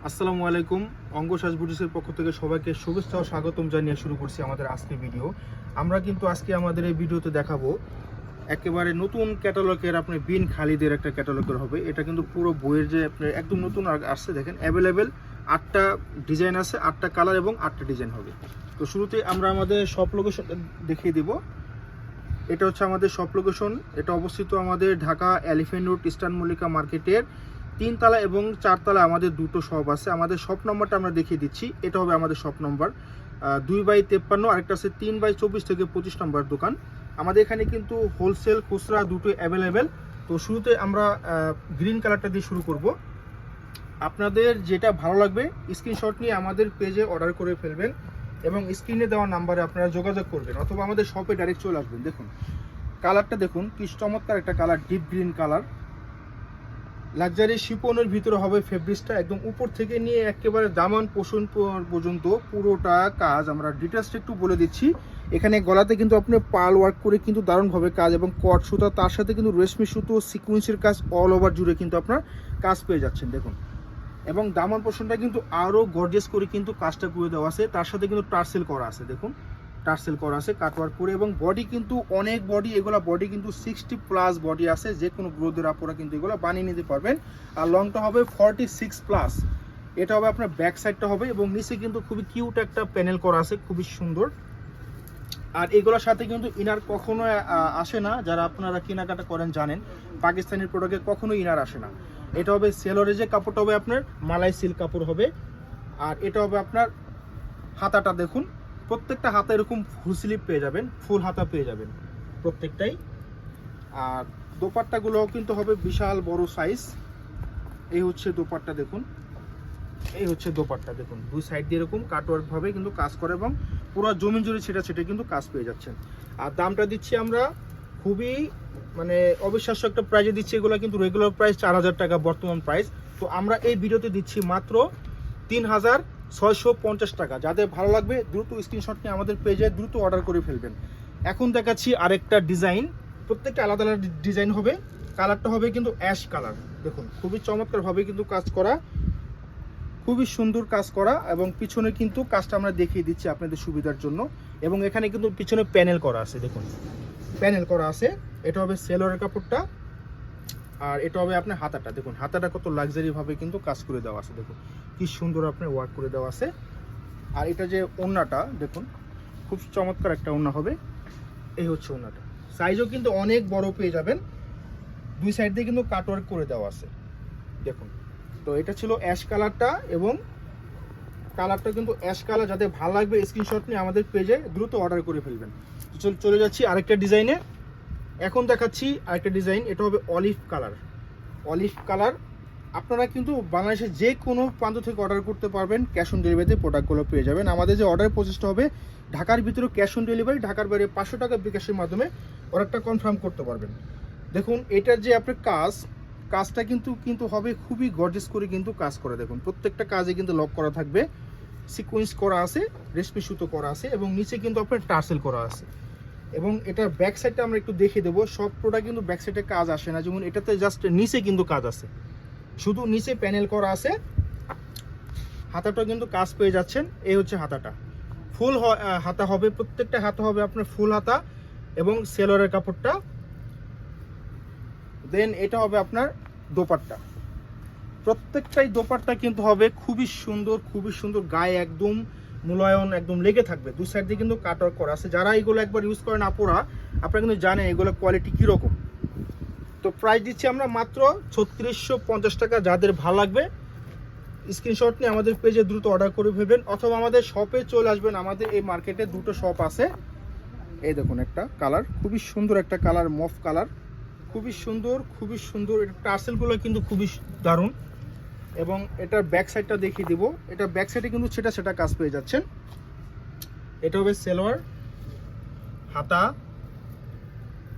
আসসালামু আলাইকুম। অঙ্গসাজ বুটিক্সের পক্ষ থেকে সবাইকে শুভেচ্ছা ও স্বাগতম জানিয়ে শুরু করছি আমাদের আজকের ভিডিও। আমরা কিন্তু আজকে আমাদের এই ভিডিওতে দেখাবো একেবারে নতুন ক্যাটালগের আপনার বিন খালিদের একটা ক্যাটালগের হবে। এটা কিন্তু পুরো বইয়ের যে আপনার একদম নতুন আসছে, দেখেন অ্যাভেলেবেল 8টা ডিজাইন আছে, 8টা কালার এবং 8টা ডিজাইন হবে। তো শুরুতে আমরা আমাদের শপ লোকেশন দেখিয়ে দিব। এটা হচ্ছে আমাদের শপ লোকেশন। এটা অবস্থিত আমাদের Dhaka elephant road eastern Mallika মার্কেটের 3 তলা এবং 4 তলা আমাদের দুটো শপ আছে। আমাদের শপ নম্বরটা আমরা দেখিয়ে দিচ্ছি। এটা হবে আমাদের শপ নম্বর 2/53, আরেকটা আছে 3/24 থেকে 25 নম্বর দোকান। আমাদের এখানে কিন্তু হোলসেল খুচরা দুটো অ্যাভেলেবেল। তো শুরুতে আমরা গ্রিন কালারটা দিয়ে শুরু করব। আপনাদের যেটা ভালো লাগবে স্ক্রিনশট নিয়ে আমাদের পেজে অর্ডার করে ফেলবেন এবং স্ক্রিনে দেওয়া নাম্বারে আপনারা যোগাযোগ করবেন অথবা আমাদের শপে ডাইরেক্ট চলে আসবেন। দেখুন কালারটা দেখুন, কি চমৎকার একটা colour, deep green colour. Luxury শিপনের ভিতরে হবে ফেব্রিক্সটা, একদম উপর থেকে নিয়ে একেবারে দামান পোষণ পর্যন্ত পুরোটা কাজ। আমরা ডিটেলসটা একটু বলে দিচ্ছি। এখানে গলাতে কিন্তু আপনি পার্ল ওয়ার্ক করে কিন্তু দারুণভাবে কাজ এবং কট সুতা, তার সাথে কিন্তু রেশমি সুতো সিকুয়েন্সের কাজ অল ওভার জুড়ে কিন্তু আপনার কাজ পেয়ে যাচ্ছেন দেখুন। এবং দামান পোর্শনটা কিন্তু আরও গর্জিয়াস করে কিন্তু কাজটা করে দেওয়া আছে, তার সাথে কিন্তু টার্সেল করা আছে। দেখুন টার্সেল করা আছে কাটওয়ার্ক করে, এবং বডি কিন্তু অনেক বডি, এগুলা বডি কিন্তু 60+ বডি আছে। যে কোনো গ্রোথের আপনারা কিন্তু এগুলো বানিয়ে নিতে পারবেন। আর লংটা হবে 46+। এটা হবে আপনার ব্যাক সাইডটা হবে, এবং নিচে কিন্তু খুবই কিউট একটা প্যানেল করা আছে, খুবই সুন্দর। আর এগুলোর সাথে কিন্তু ইনার কখনো আসে না, যারা আপনারা কেনাকাটা করেন জানেন পাকিস্তানি প্রোডাক্টে কখনো ইনার আসে না। এটা হবে সেলরের যে কাপড়টা হবে আপনার মালাই সিল্ক কাপড় হবে। আর এটা হবে আপনার হাতাটা দেখুন, প্রত্যেকটা হাতা এরকম ফুল স্লিভ পেয়ে যাবেন, ফুল হাতা পেয়ে যাবেন প্রত্যেকটাই। আর দোপাট্টাগুলোও কিন্তু হবে বিশাল বড় সাইজ। এই হচ্ছে দোপাট্টা দেখুন, এই হচ্ছে দোপাট্টা দেখুন, দুই সাইড দিয়ে এরকম কাটওয়ার্ক ভাবে কিন্তু কাজ করে এবং পুরো জমিন জুড়ে ছেটা কিন্তু কাজ পেয়ে যাচ্ছেন। আর দামটা দিচ্ছি আমরা খুবই মানে অবিশ্বাস্য একটা প্রাইজে দিচ্ছি। এগুলো কিন্তু রেগুলার প্রাইস 4000 টাকা বর্তমান প্রাইস। তো আমরা এই ভিডিওতে দিচ্ছি মাত্র 3650 টাকা। যাদের ভালো লাগবে দ্রুত স্ক্রিনশট নিয়ে আমাদের পেজে দ্রুত অর্ডার করে ফেলবেন। এখন দেখাচ্ছি আরেকটা ডিজাইন, প্রত্যেকটা আলাদা আলাদা ডিজাইন হবে। কালারটা হবে কিন্তু অ্যাশ কালার। দেখুন খুবই চমৎকারভাবে কিন্তু কাজ করা, খুবই সুন্দর কাজ করা, এবং পিছনে কিন্তু কাজটা আমরা দেখিয়ে দিচ্ছি আপনাদের সুবিধার জন্য। এবং এখানে কিন্তু পিছনে প্যানেল করা আছে, দেখুন প্যানেল করা আছে। এটা হবে সেলরের কাপড়টা, আর এটা হবে আপনার হাতাটা। দেখুন হাতাটা কত লাক্সারি ভাবে কিন্তু কাজ করে দেওয়া আছে, দেখুন কি সুন্দর আপনার ওয়ার্ক করে দেওয়া আছে। আর এটা যে ওড়নাটা দেখুন, খুব চমৎকার একটা ওড়না হবে। এই হচ্ছে ওড়নাটা, সাইজও কিন্তু অনেক বড় পেয়ে যাবেন। দুই সাইড দিয়ে কিন্তু কাটওয়ার্ক করে দেওয়া আছে দেখুন। তো এটা ছিল অ্যাশ কালারটা, এবং কালারটা কিন্তু অ্যাশ কালার। যাদের ভালো লাগবে স্ক্রিনশট নিয়ে আমাদের পেজে দ্রুত অর্ডার করে ফেলবেন। চলে যাচ্ছি আরেকটা ডিজাইনে। এখন দেখাচ্ছি আরেকটা ডিজাইন, এটা হবে অলিভ কালার। অলিভ কালার আপনারা কিন্তু বাংলাদেশের যে কোনো প্রান্ত থেকে অর্ডার করতে পারবেন, ক্যাশ অন ডেলিভারিতে প্রোডাক্টগুলো পেয়ে যাবেন। আমাদের যে অর্ডার প্রসেসটা হবে ঢাকার ভিতরে ক্যাশ অন ডেলিভারি, ঢাকার বাইরে 500 টাকা বিকাশের মাধ্যমে অর্ডারটা কনফার্ম করতে পারবেন। দেখুন এটার যে আপনার কাজটা কিন্তু হবে খুবই গর্জিয়াস করে কিন্তু কাজ করা। দেখুন প্রত্যেকটা কাজে কিন্তু লক করা থাকবে, সিকোয়েন্স করা আছে, রেশমি সুতো করা আছে, এবং নিচে কিন্তু আপনার টার্সেল করা আছে। এবং এটার ব্যাক সাইডটা আমরা একটু দেখিয়ে দেবো। সব প্রোডাক্ট কিন্তু ব্যাক সাইডে কাজ আসে না, যেমন এটাতে জাস্ট নিচে কিন্তু কাজ আছে, শুধু নিচে প্যানেল করা আছে। হাতাটা কিন্তু কাজ পেয়ে যাচ্ছেন। এই হচ্ছে হাতাটা, ফুল হাতা হবে, প্রত্যেকটা হাতা হবে আপনার ফুল হাতা এবং সেলরের কাপড়টা। দেন এটা হবে আপনার দোপাট্টা, প্রত্যেকটাই দোপাট্টা কিন্তু হবে খুবই সুন্দর, খুবই সুন্দর, গায়ে একদম মূল্যায়ন একদম লেগে থাকবে। দুই সাইড দিয়ে কিন্তু কাটওয়ার্ক করা আছে। যারা এগুলো একবার ইউজ করেন আপুরা, আপনারা কিন্তু জানেন এগুলো কোয়ালিটি কীরকম। তো প্রাইস দিচ্ছি আমরা মাত্র 3650 টাকা। যাদের ভালো লাগবে স্ক্রিনশট নিয়ে আমাদের পেজে দ্রুত অর্ডার করে ফেলবেন, অথবা আমাদের শপে চলে আসবেন। আমাদের এই মার্কেটে দুটো শপ আছে। এই দেখুন একটা কালার, খুবই সুন্দর একটা কালার, মফ কালার, খুবই সুন্দর, খুবই সুন্দর। এটা টার্সেলগুলো কিন্তু খুবই দারুণ। এবং এটার ব্যাক সাইডটা দেখিয়ে দিব। এটা ব্যাক সাইডে কিন্তু সেটা কাজ পেয়ে যাচ্ছেন। এটা হবে সেলোয়ার, হাতা।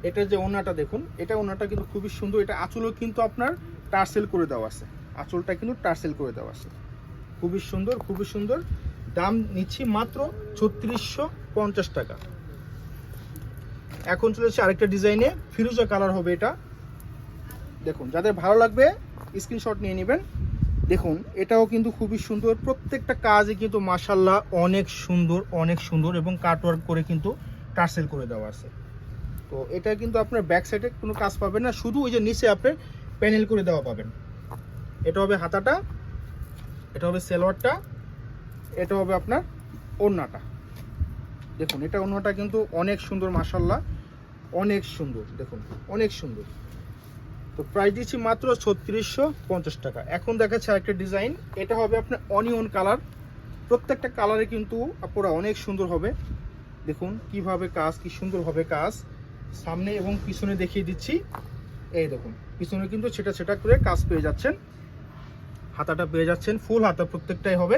এটার যে ওড়নাটা দেখুন, এটা ওড়নাটা কিন্তু খুবই সুন্দর। এটা আঁচলও কিন্তু আপনার টার্সেল করে দেওয়া আছে, আঁচলটা কিন্তু টার্সেল করে দেওয়া আছে, খুবই সুন্দর, খুবই সুন্দর। দাম নিচ্ছি মাত্র 3650 টাকা। এখন চলেছে আরেকটা ডিজাইনে, ফিরোজা কালার হবে এটা। দেখুন যাদের ভালো লাগবে স্ক্রিনশট নিয়ে নেবেন। দেখুন এটাও কিন্তু খুবই সুন্দর, প্রত্যেকটা কাজই কিন্তু মাশাআল্লাহ অনেক সুন্দর এবং কাটওয়ার্ক করে কিন্তু টার্সেল করে দেওয়া আছে। তো এটা কিন্তু আপনার ব্যাক সাইডে কোনো কাজ পাবেন না, শুধু ওই যে নিচে আপনার প্যানেল করে দেওয়া পাবেন। এটা হবে হাতাটা, এটা হবে সালোয়ারটা, এটা হবে আপনার ওড়নাটা। দেখুন এটা ওড়নাটা কিন্তু অনেক সুন্দর মাশাআল্লাহ, অনেক সুন্দর, দেখুন অনেক সুন্দর। তো প্রাইস দিচ্ছি মাত্র 3650 টাকা। এখন দেখাচ্ছে আরেকটা ডিজাইন, এটা হবে আপনার অনিয়ন কালার। প্রত্যেকটা কালারে কিন্তু আপুরা অনেক সুন্দর হবে। দেখুন কিভাবে কাজ, কি সুন্দর হবে কাজ, সামনে এবং পিছনে দেখিয়ে দিচ্ছি। এই দেখুন পিছনে কিন্তু ছেটা করে কাজ পেয়ে যাচ্ছেন, হাতাটা পেয়ে যাচ্ছেন ফুল হাতা প্রত্যেকটাই হবে।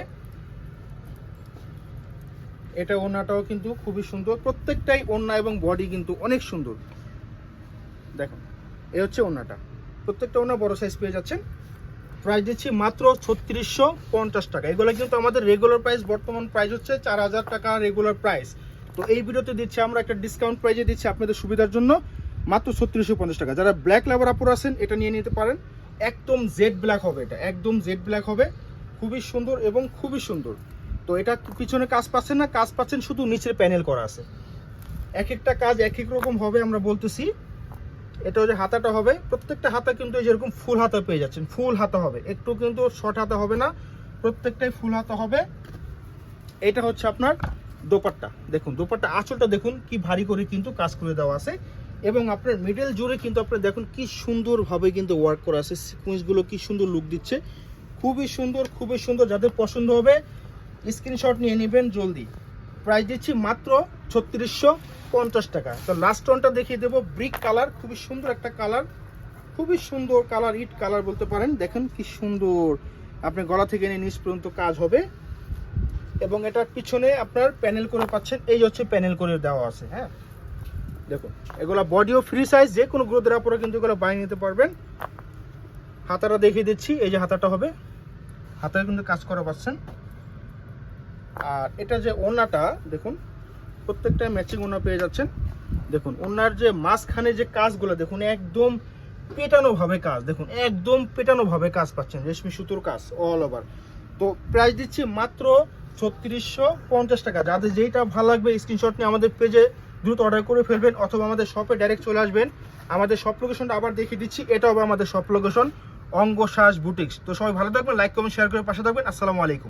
এটা ওড়নাটাও কিন্তু খুবই সুন্দর, প্রত্যেকটাই ওড়না এবং বডি কিন্তু অনেক সুন্দর। দেখুন এই হচ্ছে ওড়নাটা, প্রত্যেকটা ওড়না বড় সাইজ পেয়ে যাচ্ছেন। প্রাইস দিচ্ছি মাত্র 3650 টাকা। এগুলো কিন্তু আমাদের রেগুলার প্রাইস, বর্তমান প্রাইস হচ্ছে 4000 টাকা রেগুলার প্রাইস। তো এই ভিডিওতে দিচ্ছি আমরা একটা ডিসকাউন্ট প্রাইসে দিচ্ছি আপনাদের সুবিধার জন্য মাত্র 3650 টাকা। যারা ব্ল্যাক লাভার আপুর আছেন এটা নিয়ে নিতে পারেন। একদম জেড ব্ল্যাক হবে, এটা একদম জেড ব্ল্যাক হবে, খুবই সুন্দর এবং খুবই সুন্দর। তো এটা পিছনে কাজ পাচ্ছেন না, কাজ পাচ্ছেন শুধু নিচের প্যানেল করা আছে। এক একটা কাজ এক এক রকম হবে আমরা বলতেছি। এটা হচ্ছে হাতাটা হবে, প্রত্যেকটা হাতা কিন্তু যেরকম ফুল হাতা পেয়ে যাচ্ছেন, ফুল হাতা হবে, একটু কিন্তু শর্ট হাতা হবে না, প্রত্যেকটাই ফুল হাতা হবে। এটা হচ্ছে আপনার দোপাট্টা, দেখুন দোপাট্টা আঁচলটা দেখুন কি ভারী করে কিন্তু কাজ করে দেওয়া আছে এবং আপনার মিডল জুড়ে কিন্তু আপনার দেখুন কি সুন্দরভাবে কিন্তু ওয়ার্ক করা আছে, সিকোয়েন্সগুলো কি সুন্দর লুক দিচ্ছে, খুবই সুন্দর খুবই সুন্দর। যাদের পছন্দ হবে স্ক্রিনশট নিয়ে নেবেন জলদি। প্রাইস দিচ্ছি মাত্র 3650 টাকা। তো লাস্ট ওয়ানটা দেখিয়ে দেবো, ব্রিক কালার, খুবই সুন্দর একটা কালার, খুবই সুন্দর কালার, ইট কালার বলতে পারেন। দেখেন কি সুন্দর, আপনার গলা থেকে নিয়ে নিচ পর্যন্ত কাজ হবে এবং এটার পিছনে আপনার প্যানেল করে পাচ্ছেন, এই হচ্ছে প্যানেল করে দেওয়া আছে। হ্যাঁ দেখুন এগুলা বডিও ফ্রি সাইজ, যে কোনো গ্রোথের আপনারা কিন্তু এগুলো বানিয়ে নিতে পারবেন। হাতাটা দেখিয়ে দিচ্ছি, এই যে হাতাটা হবে, হাতায় কিন্তু কাজ করা পাচ্ছেন। আর এটা যে ওড়নাটা দেখুন প্রত্যেকটা ম্যাচিং ওড়না পেয়ে যাচ্ছেন। দেখুন ওড়নার যে মাঝখানে যে কাজগুলো দেখুন একদম পেটানো ভাবে কাজ, দেখুন একদম পেটানো ভাবে কাজ পাচ্ছেন, রেশমি সুতোর কাজ অল ওভার। তো প্রাইস দিচ্ছি মাত্র 3650 টাকা। যাদের যেইটা ভালো লাগবে স্ক্রিনশট নিয়ে আমাদের পেজে দ্রুত অর্ডার করে ফেলবেন অথবা আমাদের শপে ডাইরেক্ট চলে আসবেন। আমাদের শপ লোকেশনটা আবার দেখিয়ে দিচ্ছি, এটা হবে আমাদের শপ লোকেশন অঙ্গশ্বাস বুটিক্স। তো সবাই ভালো থাকবেন, লাইক কমেন্ট শেয়ার করে পাশে থাকবেন। আসসালামু আলাইকুম।